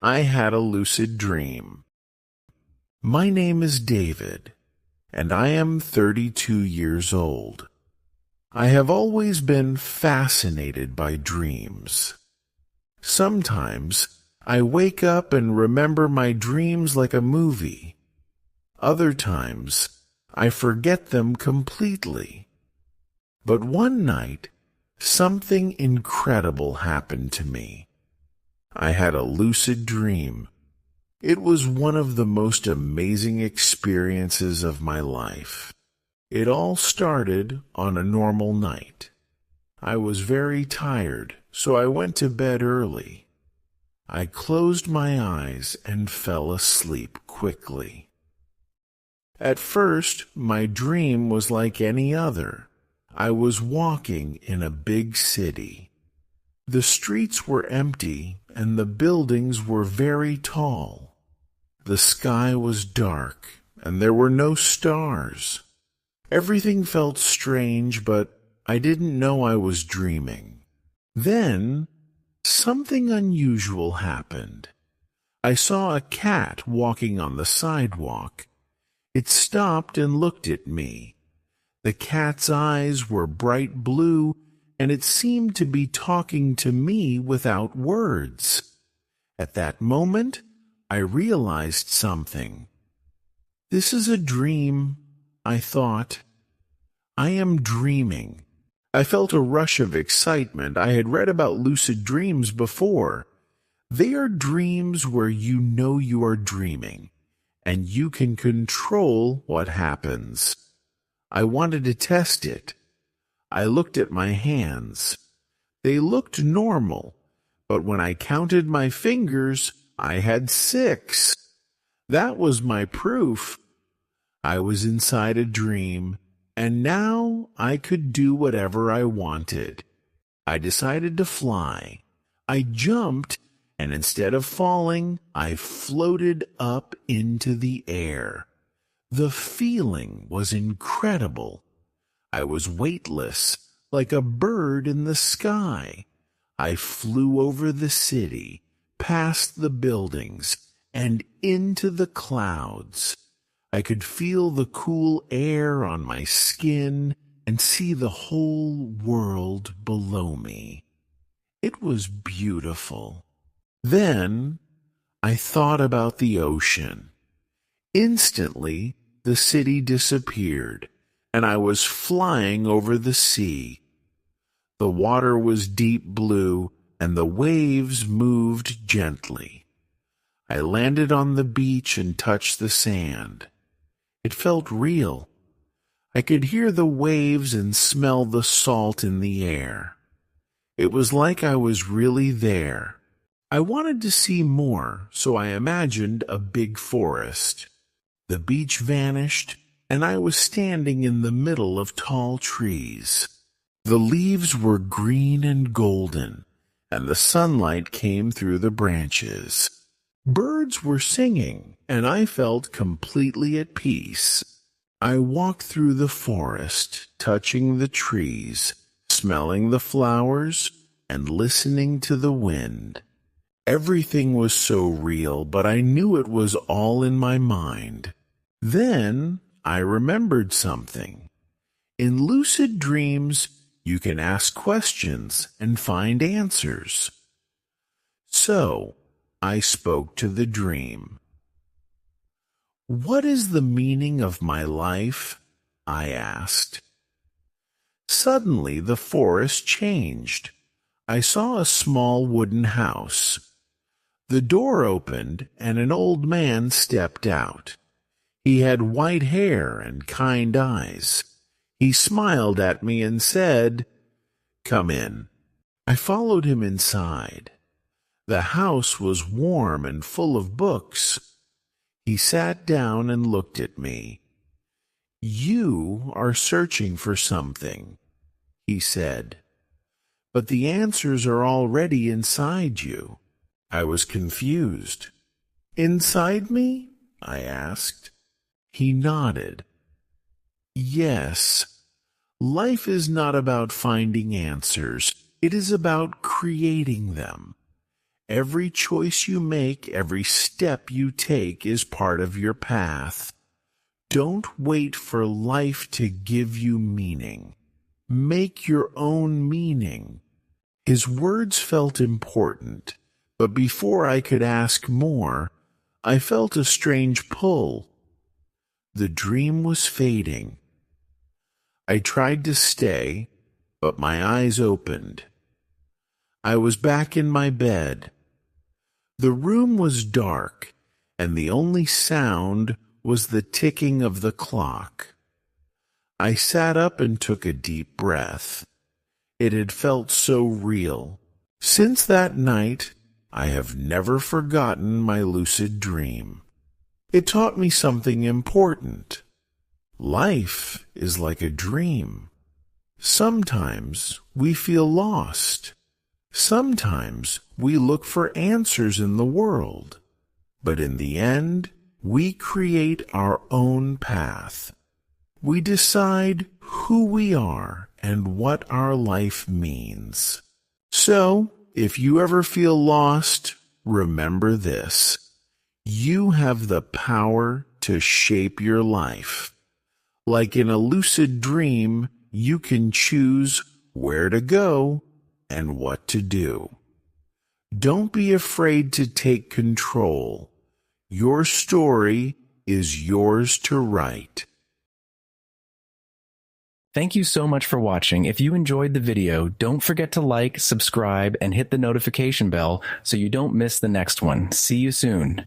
I had a lucid dream. My name is David, and I am 32 years old. I have always been fascinated by dreams. Sometimes I wake up and remember my dreams like a movie. Other times I forget them completely. But one night, something incredible happened to me. I had a lucid dream. It was one of the most amazing experiences of my life. It all started on a normal night. I was very tired, so I went to bed early. I closed my eyes and fell asleep quickly. At first, my dream was like any other. I was walking in a big city. The streets were empty and the buildings were very tall. The sky was dark and there were no stars. Everything felt strange, but I didn't know I was dreaming. Then, something unusual happened. I saw a cat walking on the sidewalk. It stopped and looked at me. The cat's eyes were bright blue, and it seemed to be talking to me without words. At that moment, I realized something. This is a dream, I thought. I am dreaming. I felt a rush of excitement. I had read about lucid dreams before. They are dreams where you know you are dreaming, and you can control what happens. I wanted to test it. I looked at my hands. They looked normal, but when I counted my fingers, I had 6. That was my proof. I was inside a dream, and now I could do whatever I wanted. I decided to fly. I jumped, and instead of falling, I floated up into the air. The feeling was incredible. I was weightless, like a bird in the sky. I flew over the city, past the buildings, and into the clouds. I could feel the cool air on my skin and see the whole world below me. It was beautiful. Then I thought about the ocean. Instantly, the city disappeared, and I was flying over the sea. The water was deep blue, and the waves moved gently. I landed on the beach and touched the sand. It felt real. I could hear the waves and smell the salt in the air. It was like I was really there. I wanted to see more, so I imagined a big forest. The beach vanished, and I was standing in the middle of tall trees. The leaves were green and golden, and the sunlight came through the branches. Birds were singing, and I felt completely at peace. I walked through the forest, touching the trees, smelling the flowers, and listening to the wind. Everything was so real, but I knew it was all in my mind. Then I remembered something. In lucid dreams, you can ask questions and find answers. So, I spoke to the dream. "What is the meaning of my life?" I asked. Suddenly, the forest changed. I saw a small wooden house. The door opened, and an old man stepped out. He had white hair and kind eyes. He smiled at me and said, "Come in." I followed him inside. The house was warm and full of books. He sat down and looked at me. "You are searching for something," he said, "but the answers are already inside you." I was confused. "Inside me?" I asked. He nodded. "Yes, life is not about finding answers. It is about creating them. Every choice you make, every step you take is part of your path. Don't wait for life to give you meaning. Make your own meaning. His words felt important, but before I could ask more, I felt a strange pull. The dream was fading. I tried to stay, but my eyes opened. I was back in my bed. The room was dark, and the only sound was the ticking of the clock. I sat up and took a deep breath. It had felt so real. Since that night, I have never forgotten my lucid dream. It taught me something important. Life is like a dream. Sometimes we feel lost. Sometimes we look for answers in the world. But in the end, we create our own path. We decide who we are and what our life means. So, if you ever feel lost, remember this. You have the power to shape your life. Like in a lucid dream, you can choose where to go and what to do. Don't be afraid to take control. Your story is yours to write. Thank you so much for watching. If you enjoyed the video, don't forget to like, subscribe, and hit the notification bell so you don't miss the next one. See you soon.